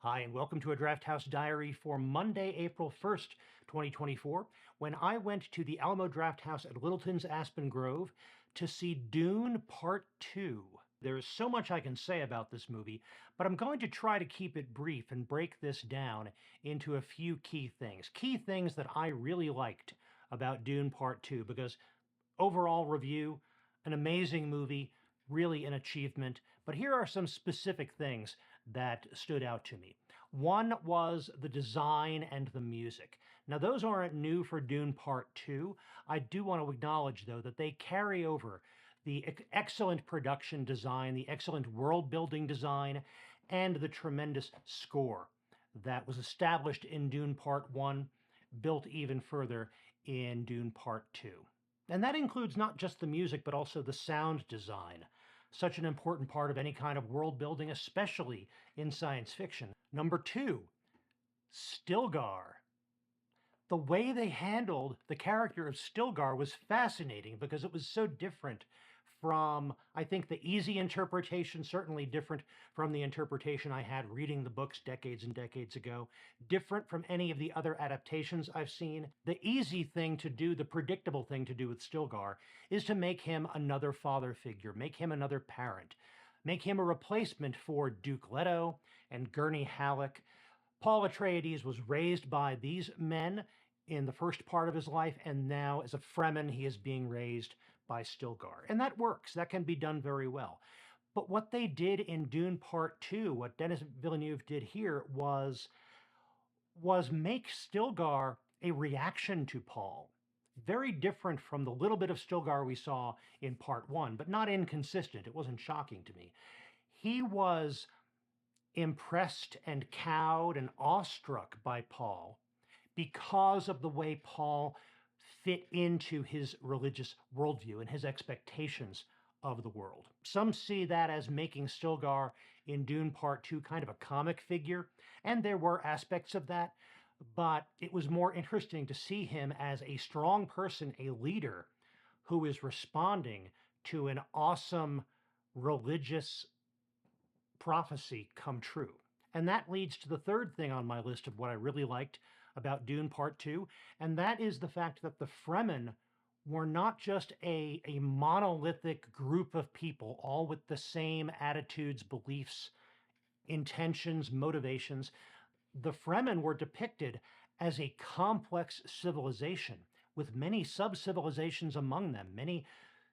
Hi, and welcome to a Drafthouse Diary for Monday, April 1st, 2024, when I went to the Alamo Drafthouse at Littleton's Aspen Grove to see Dune Part 2. There is so much I can say about this movie, but I'm going to try to keep it brief and break this down into a few key things. Key things that I really liked about Dune Part 2, because overall review, an amazing movie, really an achievement. But here are some specific things that stood out to me. One was the design and the music. Now, those aren't new for Dune Part 2. I do want to acknowledge, though, that they carry over the excellent production design, the excellent world-building design, and the tremendous score that was established in Dune Part 1, built even further in Dune Part 2. And that includes not just the music, but also the sound design, such an important part of any kind of world building, especially in science fiction. Number two, Stilgar. The way they handled the character of Stilgar was fascinating because it was so different from, I think, the easy interpretation, certainly different from the interpretation I had reading the books decades and decades ago, different from any of the other adaptations I've seen. The easy thing to do, the predictable thing to do with Stilgar, is to make him another father figure, make him another parent, make him a replacement for Duke Leto and Gurney Halleck. Paul Atreides was raised by these men in the first part of his life, and now as a Fremen, he is being raised by Stilgar. And that works. That can be done very well. But what they did in Dune Part 2, what Denis Villeneuve did here was make Stilgar a reaction to Paul. Very different from the little bit of Stilgar we saw in Part 1, but not inconsistent. It wasn't shocking to me. He was impressed and cowed and awestruck by Paul because of the way Paul fit into his religious worldview and his expectations of the world. Some see that as making Stilgar in Dune Part 2 kind of a comic figure, and there were aspects of that, but it was more interesting to see him as a strong person, a leader, who is responding to an awesome religious prophecy come true. And that leads to the third thing on my list of what I really liked about Dune Part 2, and that is the fact that the Fremen were not just a monolithic group of people, all with the same attitudes, beliefs, intentions, motivations. The Fremen were depicted as a complex civilization with many sub-civilizations among them, many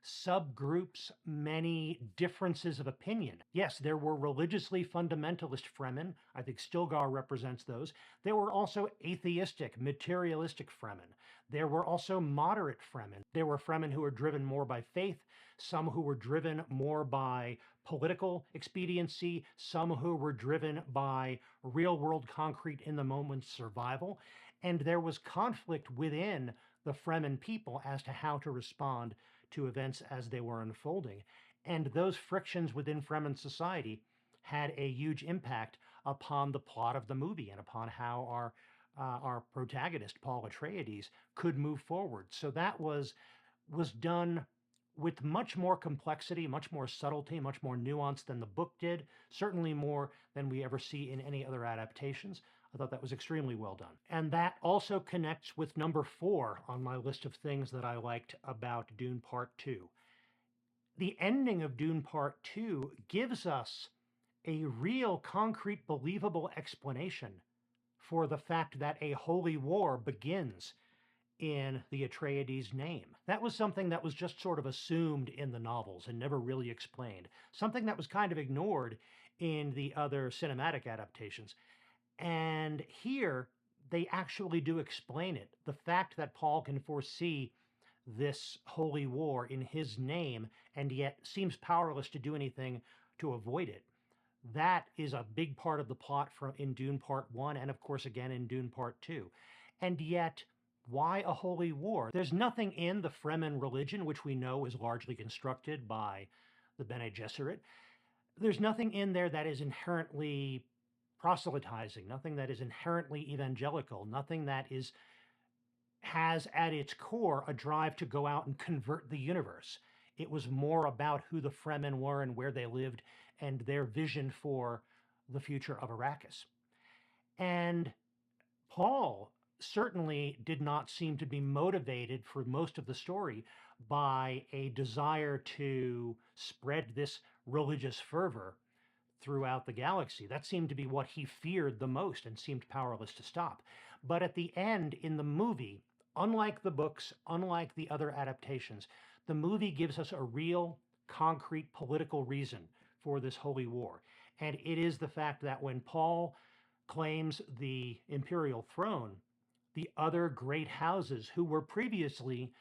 subgroups, many differences of opinion. Yes, there were religiously fundamentalist Fremen. I think Stilgar represents those. There were also atheistic, materialistic Fremen. There were also moderate Fremen. There were Fremen who were driven more by faith, some who were driven more by political expediency, some who were driven by real-world concrete in the moment survival. And there was conflict within the Fremen people as to how to respond to events as they were unfolding. And those frictions within Fremen society had a huge impact upon the plot of the movie and upon how our protagonist, Paul Atreides, could move forward. So that was done with much more complexity, much more subtlety, much more nuance than the book did, certainly more than we ever see in any other adaptations. I thought that was extremely well done. And that also connects with number 4 on my list of things that I liked about Dune Part 2. The ending of Dune Part 2 gives us a real, concrete, believable explanation for the fact that a holy war begins in the Atreides name. That was something that was just sort of assumed in the novels and never really explained. Something that was kind of ignored in the other cinematic adaptations. And here, they actually do explain it. The fact that Paul can foresee this holy war in his name and yet seems powerless to do anything to avoid it. That is a big part of the plot in Dune Part 1 and, of course, again in Dune Part 2. And yet, why a holy war? There's nothing in the Fremen religion, which we know is largely constructed by the Bene Gesserit. There's nothing in there that is inherently proselytizing, nothing that is inherently evangelical, nothing that has at its core a drive to go out and convert the universe. It was more about who the Fremen were and where they lived and their vision for the future of Arrakis. And Paul certainly did not seem to be motivated for most of the story by a desire to spread this religious fervor throughout the galaxy. That seemed to be what he feared the most and seemed powerless to stop. But at the end, in the movie, unlike the books, unlike the other adaptations, the movie gives us a real, concrete political reason for this holy war. And it is the fact that when Paul claims the imperial throne, the other great houses who were previously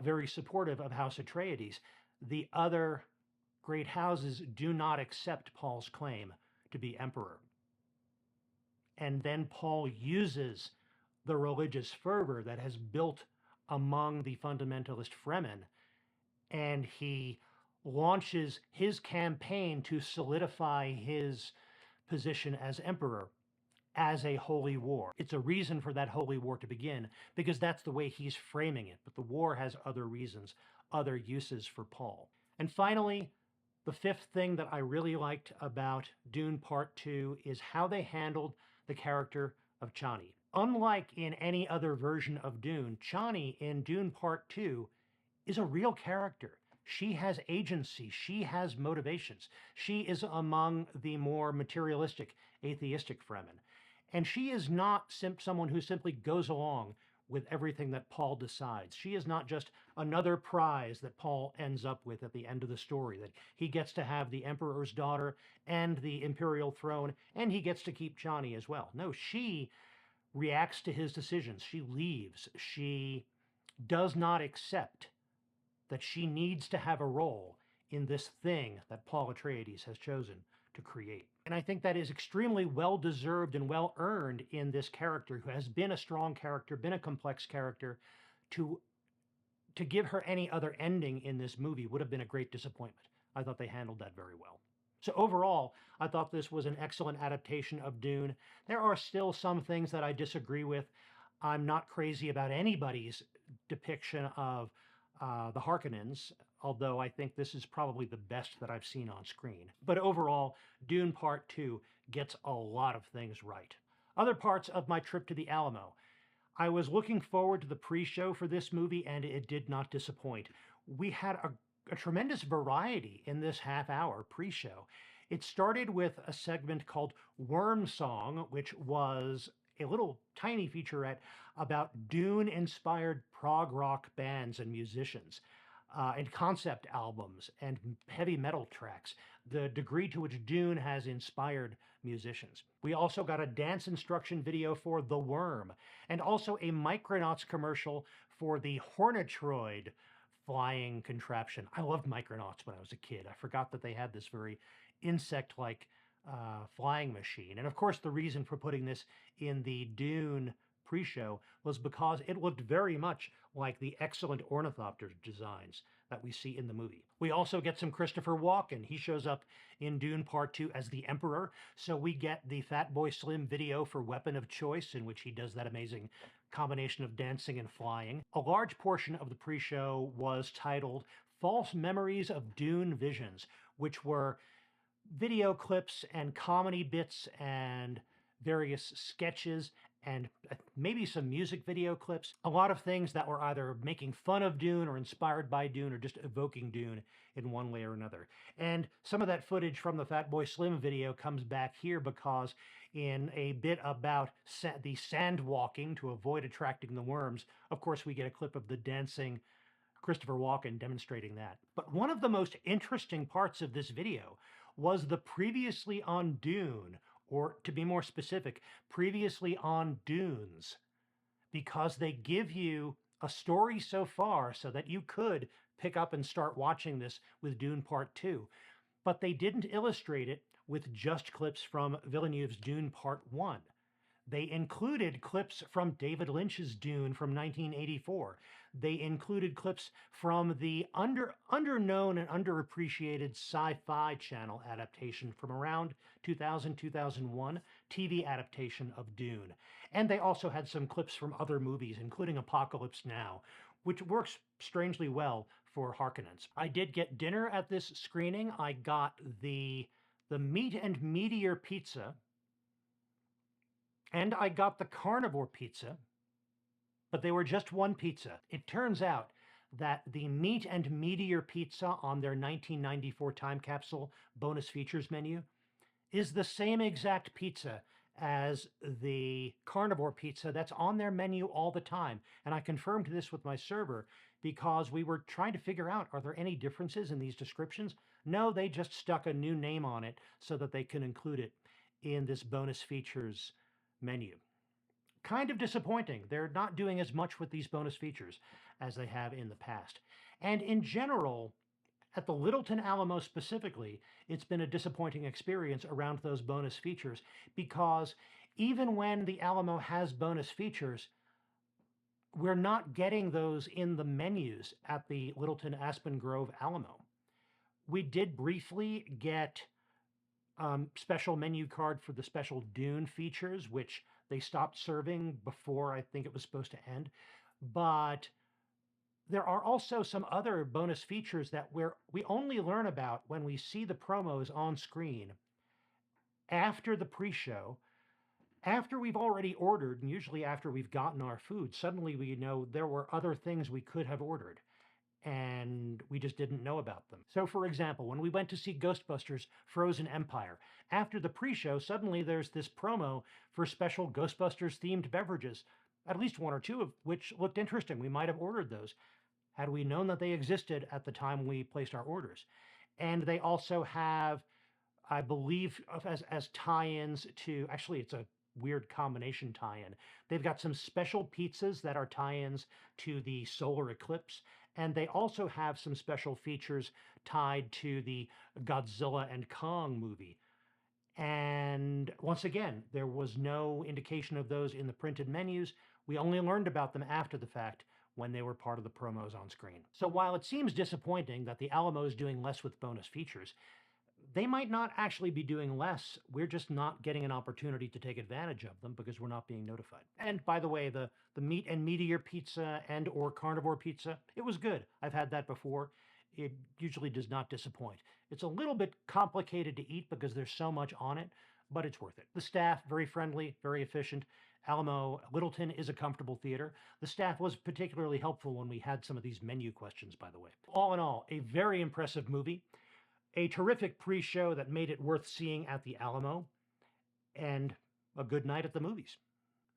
very supportive of House Atreides, the other great houses do not accept Paul's claim to be emperor. And then Paul uses the religious fervor that has built among the fundamentalist Fremen, and he launches his campaign to solidify his position as emperor as a holy war. It's a reason for that holy war to begin because that's the way he's framing it. But the war has other reasons, other uses for Paul. And finally, the fifth thing that I really liked about Dune Part 2 is how they handled the character of Chani. Unlike in any other version of Dune, Chani in Dune Part 2 is a real character. She has agency. She has motivations. She is among the more materialistic, atheistic Fremen. And she is not someone who simply goes along with everything that Paul decides. She is not just another prize that Paul ends up with at the end of the story, that he gets to have the Emperor's daughter and the imperial throne, and he gets to keep Chani as well. No, she reacts to his decisions. She leaves. She does not accept that she needs to have a role in this thing that Paul Atreides has chosen to create. And I think that is extremely well-deserved and well-earned in this character who has been a strong character, been a complex character. To give her any other ending in this movie would have been a great disappointment. I thought they handled that very well. So overall, I thought this was an excellent adaptation of Dune. There are still some things that I disagree with. I'm not crazy about anybody's depiction of the Harkonnens, although I think this is probably the best that I've seen on screen. But overall, Dune Part 2 gets a lot of things right. Other parts of my trip to the Alamo. I was looking forward to the pre-show for this movie, and it did not disappoint. We had a tremendous variety in this half-hour pre-show. It started with a segment called Worm Song, which was a little tiny featurette about Dune-inspired prog rock bands and musicians, and concept albums and heavy metal tracks, the degree to which Dune has inspired musicians. We also got a dance instruction video for The Worm, and also a Micronauts commercial for the Hornetroid flying contraption. I loved Micronauts when I was a kid. I forgot that they had this very insect-like flying machine. And of course, the reason for putting this in the Dune pre-show was because it looked very much like the excellent ornithopter designs that we see in the movie. We also get some Christopher Walken. He shows up in Dune Part 2 as the Emperor, so we get the Fatboy Slim video for Weapon of Choice, in which he does that amazing combination of dancing and flying. A large portion of the pre-show was titled False Memories of Dune Visions, which were video clips and comedy bits and various sketches and maybe some music video clips. A lot of things that were either making fun of Dune or inspired by Dune or just evoking Dune in one way or another. And some of that footage from the Fatboy Slim video comes back here because in a bit about the sand walking to avoid attracting the worms, of course we get a clip of the dancing Christopher Walken demonstrating that. But one of the most interesting parts of this video was the previously on Dune, or to be more specific, previously on Dunes, because they give you a story so far so that you could pick up and start watching this with Dune Part 2. But they didn't illustrate it with just clips from Villeneuve's Dune Part 1. They included clips from David Lynch's Dune from 1984. They included clips from the underknown and underappreciated Sci-Fi Channel adaptation from around 2000-2001, TV adaptation of Dune. And they also had some clips from other movies, including Apocalypse Now, which works strangely well for Harkonnens. I did get dinner at this screening. I got the Meat and Meatier pizza, And I got the Carnivore pizza, but they were just one pizza. It turns out that the Meat and Meatier pizza on their 1994 time capsule bonus features menu is the same exact pizza as the Carnivore pizza that's on their menu all the time. And I confirmed this with my server because we were trying to figure out, are there any differences in these descriptions? No, they just stuck a new name on it so that they can include it in this bonus features menu. Kind of disappointing. They're not doing as much with these bonus features as they have in the past. And in general, at the Littleton Alamo specifically, it's been a disappointing experience around those bonus features because even when the Alamo has bonus features, we're not getting those in the menus at the Littleton Aspen Grove Alamo. We did briefly get special menu card for the special Dune features, which they stopped serving before I think it was supposed to end. But there are also some other bonus features that we only learn about when we see the promos on screen after the pre-show, after we've already ordered, and usually after we've gotten our food. Suddenly we know there were other things we could have ordered, and we just didn't know about them. So for example, when we went to see Ghostbusters Frozen Empire, after the pre-show, suddenly there's this promo for special Ghostbusters themed beverages, at least one or two of which looked interesting. We might have ordered those had we known that they existed at the time we placed our orders. And they also have, I believe, as tie-ins to, actually it's a weird combination tie-in. They've got some special pizzas that are tie-ins to the solar eclipse, and they also have some special features tied to the Godzilla and Kong movie. And once again, there was no indication of those in the printed menus. We only learned about them after the fact when they were part of the promos on screen. So while it seems disappointing that the Alamo is doing less with bonus features, they might not actually be doing less. We're just not getting an opportunity to take advantage of them because we're not being notified. And by the way, the Meat and Meatier pizza and or Carnivore pizza, it was good. I've had that before. It usually does not disappoint. It's a little bit complicated to eat because there's so much on it, but it's worth it. The staff, very friendly, very efficient. Alamo Littleton is a comfortable theater. The staff was particularly helpful when we had some of these menu questions, by the way. All in all, a very impressive movie, a terrific pre-show that made it worth seeing at the Alamo, and a good night at the movies.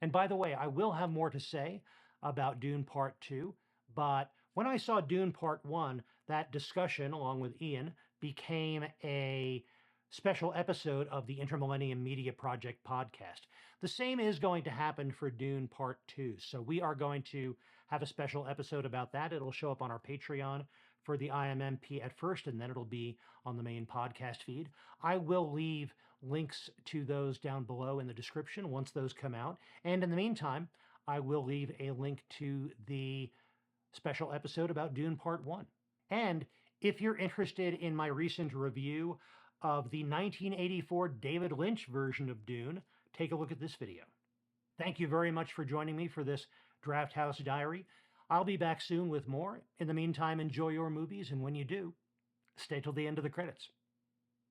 And by the way, I will have more to say about Dune Part 2, but when I saw Dune Part 1, that discussion, along with Ian, became a special episode of the Intermillennium Media Project podcast. The same is going to happen for Dune Part 2. So we are going to have a special episode about that. It'll show up on our Patreon for the IMMP at first, and then it'll be on the main podcast feed. I will leave links to those down below in the description once those come out. And in the meantime, I will leave a link to the special episode about Dune Part 1. And if you're interested in my recent review of the 1984 David Lynch version of Dune, take a look at this video. Thank you very much for joining me for this Drafthouse Diary. I'll be back soon with more. In the meantime, enjoy your movies, and when you do, stay till the end of the credits.